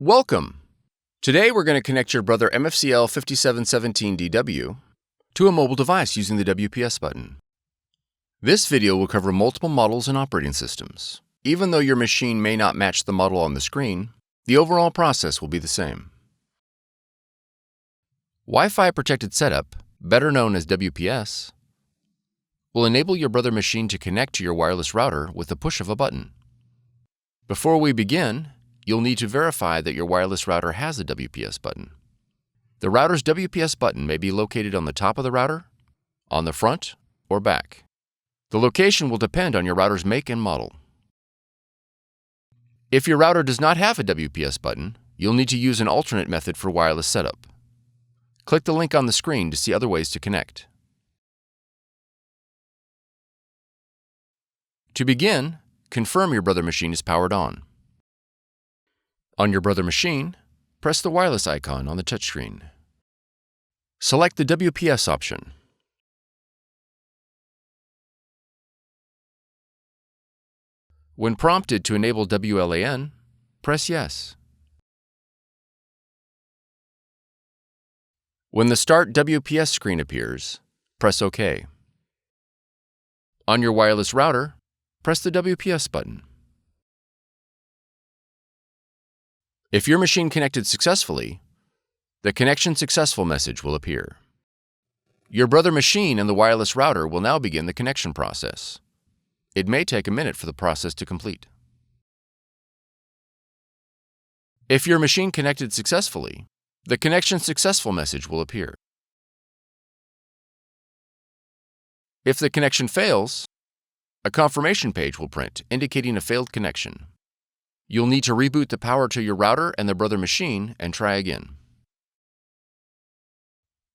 Welcome! Today we're going to connect your Brother MFC-L5717DW to a mobile device using the WPS button. This video will cover multiple models and operating systems. Even though your machine may not match the model on the screen, the overall process will be the same. Wi-Fi protected setup, better known as WPS, will enable your Brother machine to connect to your wireless router with the push of a button. Before we begin, you'll need to verify that your wireless router has a WPS button. The router's WPS button may be located on the top of the router, on the front, or back. The location will depend on your router's make and model. If your router does not have a WPS button, you'll need to use an alternate method for wireless setup. Click the link on the screen to see other ways to connect. To begin, confirm your Brother machine is powered on. On your Brother machine, press the wireless icon on the touchscreen. Select the WPS option. When prompted to enable WLAN, press Yes. When the Start WPS screen appears, press OK. On your wireless router, press the WPS button. If your machine connected successfully, the Connection Successful message will appear. Your Brother machine and the wireless router will now begin the connection process. It may take a minute for the process to complete. If your machine connected successfully, the Connection Successful message will appear. If the connection fails, a confirmation page will print indicating a failed connection. You'll need to reboot the power to your router and the Brother machine and try again.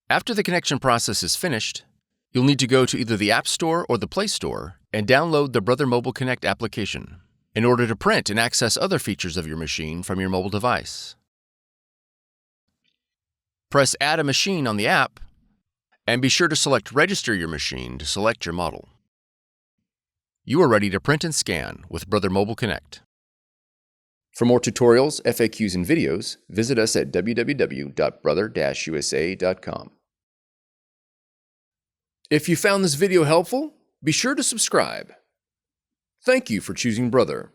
After the connection process is finished, you'll need to go to either the App Store or the Play Store and download the Brother Mobile Connect application in order to print and access other features of your machine from your mobile device. Press Add a Machine on the app and be sure to select Register your machine to select your model. You are ready to print and scan with Brother Mobile Connect. For more tutorials, FAQs, and videos, visit us at www.brother-usa.com. If you found this video helpful, be sure to subscribe. Thank you for choosing Brother.